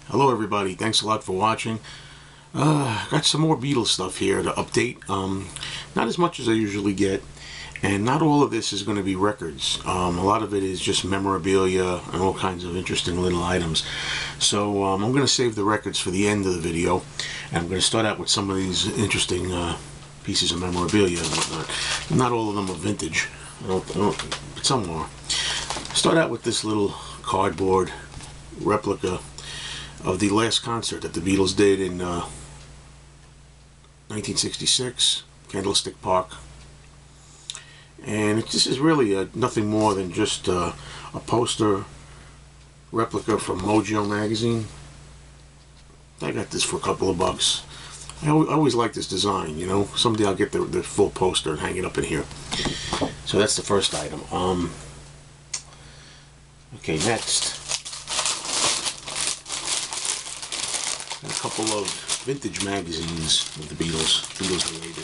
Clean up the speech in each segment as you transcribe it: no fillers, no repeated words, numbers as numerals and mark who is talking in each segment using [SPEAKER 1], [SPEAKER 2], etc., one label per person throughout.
[SPEAKER 1] Hello everybody, thanks a lot for watching. Got some more Beatles stuff here to update. Not as much as I usually get, and not all of this is going to be records. A lot of it is just memorabilia and all kinds of interesting little items. So I'm going to save the records for the end of the video, and I'm going to start out with some of these interesting pieces of memorabilia and whatnot. Not all of them are vintage, but some are. Start out with this little cardboard replica of the last concert that the Beatles did in 1966, Candlestick Park. And this is really nothing more than just a poster replica from Mojo magazine. I got this for a couple of bucks. I always like this design, you know. Someday I'll get the full poster and hang it up in here. So that's the first item. Okay, next. A couple of vintage magazines of the Beatles related.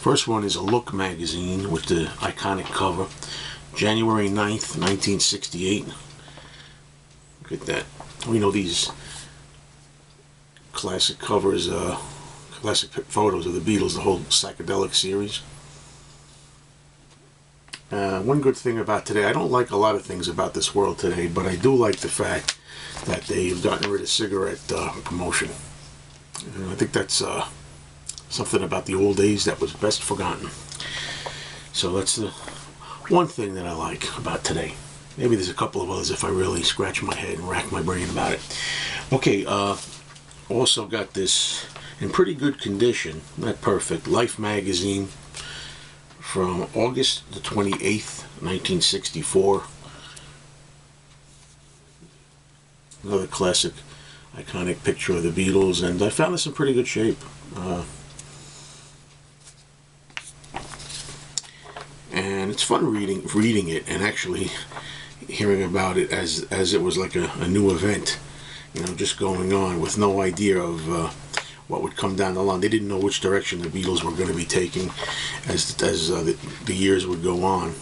[SPEAKER 1] First one is a Look magazine with the iconic cover, January 9th, 1968. Look at that. We know these classic covers, classic photos of the Beatles, the whole psychedelic series. One good thing about today, I don't like a lot of things about this world today, but I do like the fact that they've gotten rid of cigarette promotion. And I think that's something about the old days that was best forgotten. So that's the one thing that I like about today. Maybe there's a couple of others if I really scratch my head and rack my brain about it. Okay, also got this in pretty good condition, not perfect, Life magazine from August the 28th, 1964. Another classic, iconic picture of the Beatles, and I found this in pretty good shape. And it's fun reading it and actually hearing about it as it was like a new event, you know, just going on with no idea of what would come down the line. They didn't know which direction the Beatles were going to be taking as the years would go on.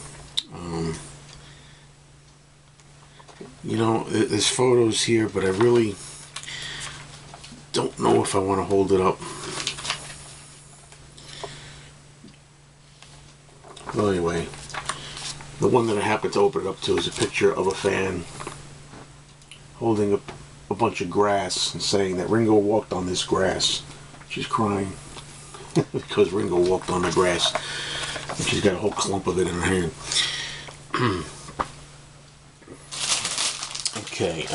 [SPEAKER 1] You know, there's photos here, but I really don't know if I want to hold it up. Well, anyway, the one that I happen to open it up to is a picture of a fan holding a bunch of grass and saying that Ringo walked on this grass. She's crying because Ringo walked on the grass, and she's got a whole clump of it in her hand. Okay,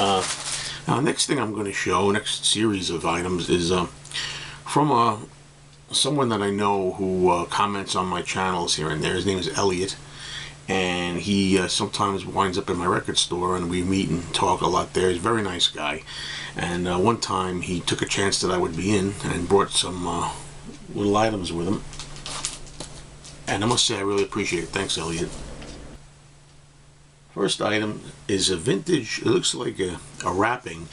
[SPEAKER 1] now next thing I'm going to show, next series of items, is from someone that I know who comments on my channels here and there. His name is Elliot, and he sometimes winds up in my record store, and we meet and talk a lot there. He's a very nice guy, and one time he took a chance that I would be in and brought some little items with him, and I must say I really appreciate it. Thanks, Elliot. First item is a vintage, it looks like a wrapping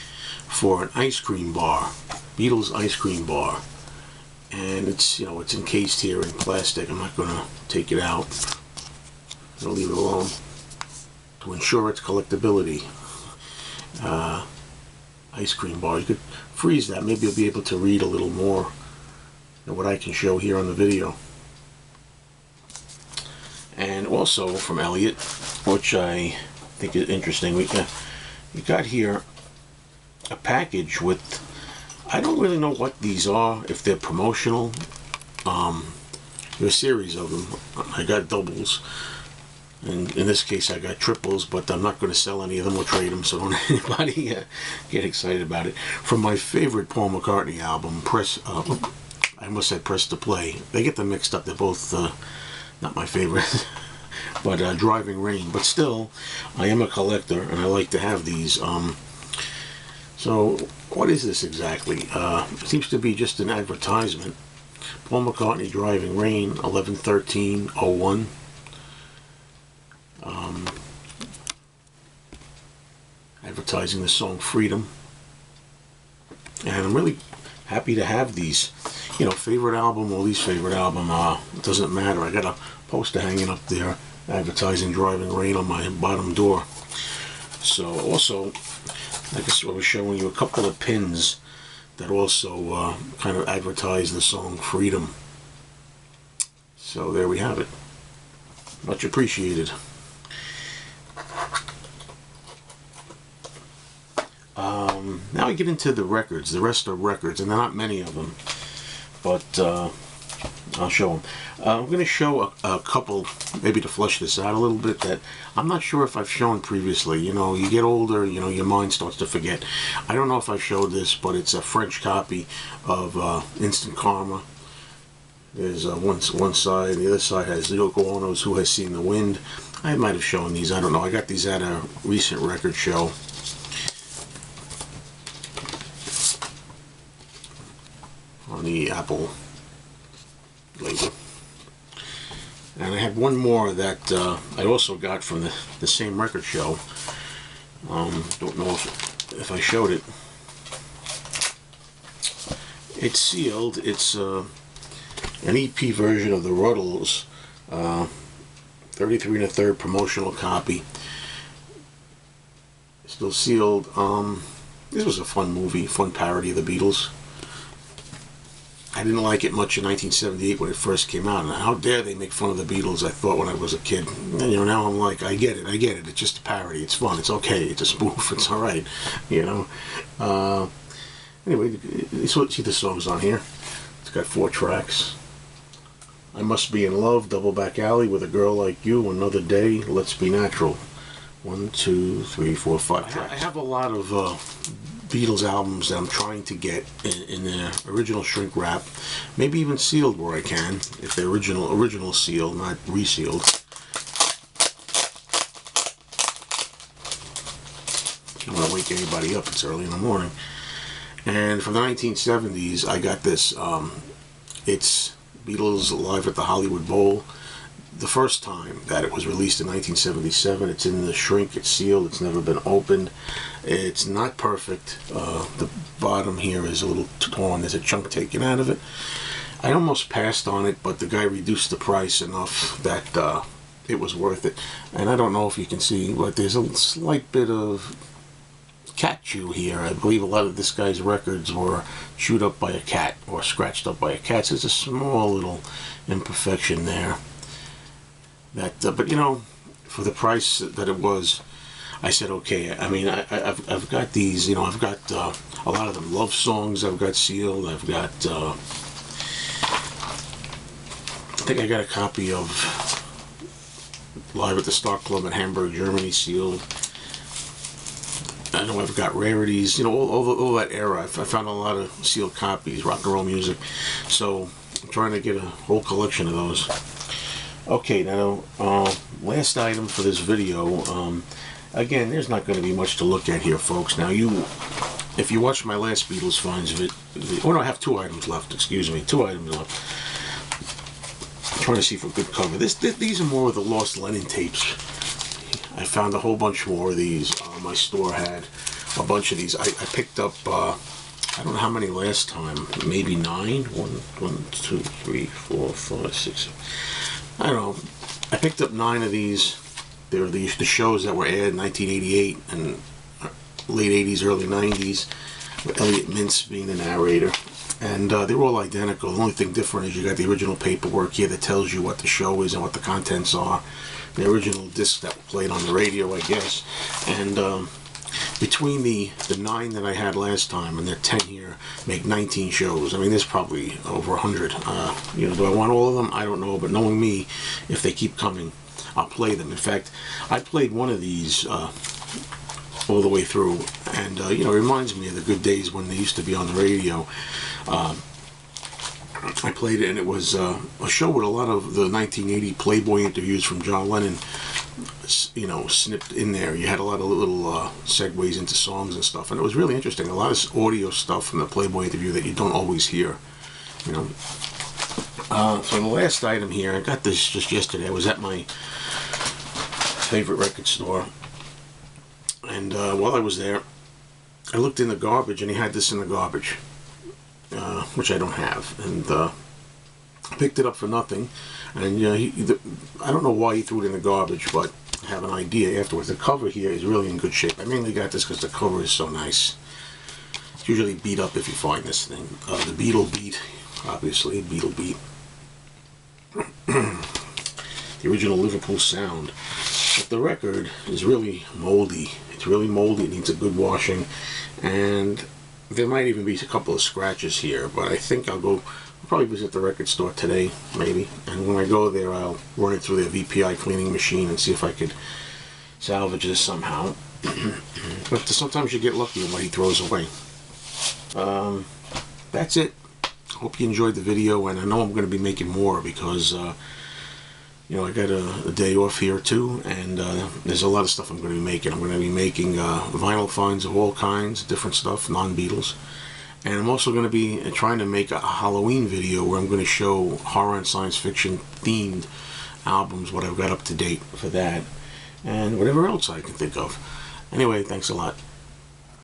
[SPEAKER 1] for an ice cream bar, Beatles ice cream bar. And it's, you know, it's encased here in plastic. I'm not going to take it out. I'll leave it alone to ensure its collectability. Ice cream bar. You could freeze that. Maybe you'll be able to read a little more than what I can show here on the video. And also from Elliot, which I think is interesting, we got here a package with, I don't really know what these are, if they're promotional. There's a series of them. I got doubles, and in this case I got triples, but I'm not going to sell any of them or trade them, so don't anybody get excited about it. From my favorite Paul McCartney album, I almost said Press to Play. They get them mixed up. They're both not my favorite, but Driving Rain. But still, I am a collector, and I like to have these. So, what is this exactly? It seems to be just an advertisement. Paul McCartney, Driving Rain, 11/13/01. Advertising the song Freedom. And I'm really happy to have these. You know, favorite album or least favorite album, it doesn't matter. I got a poster hanging up there advertising Driving Rain on my bottom door. So also I guess I was showing you a couple of pins that also kind of advertise the song Freedom. So there we have it. Much appreciated. Now I get into the records. The rest are records, and there are not many of them, but I'll show them. I'm going to show a couple, maybe to flesh this out a little bit, that I'm not sure if I've shown previously. You know, you get older, you know, your mind starts to forget. I don't know if I showed this, but it's a French copy of Instant Karma. There's one side, the other side has Yoko Ono's Who Has Seen the Wind. I might have shown these, I don't know. I got these at a recent record show. On the Apple label. And I have one more that I also got from the same record show. Don't know if I showed it. It's sealed. It's an EP version of the Rutles, 33 1/3 promotional copy. Still sealed. This was a fun movie, fun parody of the Beatles. I didn't like it much in 1978 when it first came out. And how dare they make fun of the Beatles, I thought when I was a kid. And, you know, now I'm like, I get it. It's just a parody. It's fun. It's okay. It's a spoof. It's all right. You know. Anyway, see the songs on here. It's got 4 tracks. I Must Be in Love, Double Back Alley, With a Girl Like You, Another Day, Let's Be Natural. 1, 2, 3, 4, 5 tracks. I have a lot of Beatles albums that I'm trying to get in their original shrink wrap, maybe even sealed where I can, if they're original sealed, not resealed. I don't want to wake anybody up, it's early in the morning. And from the 1970s, I got this. It's Beatles Alive at the Hollywood Bowl. The first time that it was released in 1977. It's in the shrink, it's sealed, it's never been opened. It's not perfect. The bottom here is a little torn, there's a chunk taken out of it. I almost passed on it, but the guy reduced the price enough that it was worth it. And I don't know if you can see, but there's a slight bit of cat chew here. I believe a lot of this guy's records were chewed up by a cat or scratched up by a cat. So there's a small little imperfection there. But you know, for the price that it was, I said okay. I mean, I've got these. You know, I've got a lot of them love songs. I've got sealed. I've got. I think I got a copy of Live at the Star Club in Hamburg, Germany, sealed. I know I've got rarities. You know, all that era. I found a lot of sealed copies, rock and roll music. So I'm trying to get a whole collection of those. Okay, now, last item for this video. Again, there's not going to be much to look at here, folks. Now, if you watched my last Beatles Finds video, oh no, I have 2 items left, excuse me, 2 items left. I'm trying to see for good cover. These are more of the Lost Lennon tapes. I found a whole bunch more of these. My store had a bunch of these. I picked up, I don't know how many last time, maybe 9? 1, 2, 3, 4, 5, 6, I don't know. I picked up 9 of these. They were the shows that were aired in 1988 and late 80s, early 90s, with Elliot Mintz being the narrator. And they were all identical. The only thing different is you got the original paperwork here that tells you what the show is and what the contents are. The original discs that were played on the radio, I guess. And between the 9 that I had last time and the 10 here, make 19 shows. I mean, there's probably over 100. You know, do I want all of them? I don't know, but knowing me, if they keep coming, I'll play them. In fact, I played one of these all the way through, and you know, it reminds me of the good days when they used to be on the radio. I played it, and it was a show with a lot of the 1980 Playboy interviews from John Lennon, you know, snipped in there. You had a lot of little segues into songs and stuff, and it was really interesting. A lot of audio stuff from the Playboy interview that you don't always hear, you know. So the last item here, I got this just yesterday. I was at my favorite record store, and while I was there, I looked in the garbage, and he had this in the garbage, which I don't have, and I picked it up for nothing. And I don't know why he threw it in the garbage, but have an idea afterwards. The cover here is really in good shape. I mainly got this because the cover is so nice. It's usually beat up if you find this thing. The Beetle Beat, obviously, Beetle Beat. The original Liverpool sound. But the record is really moldy. It's really moldy. It needs a good washing. And there might even be a couple of scratches here. But I think I'll probably visit the record store today, maybe. And when I go there, I'll run it through their VPI cleaning machine and see if I could salvage this somehow. But sometimes you get lucky in what he throws away. That's it. Hope you enjoyed the video, and I know I'm going to be making more because you know, I got a day off here too, and there's a lot of stuff I'm going to be making. I'm going to be making vinyl finds of all kinds, different stuff, non-Beatles. And I'm also going to be trying to make a Halloween video where I'm going to show horror and science fiction themed albums, what I've got up to date for that, and whatever else I can think of. Anyway, thanks a lot.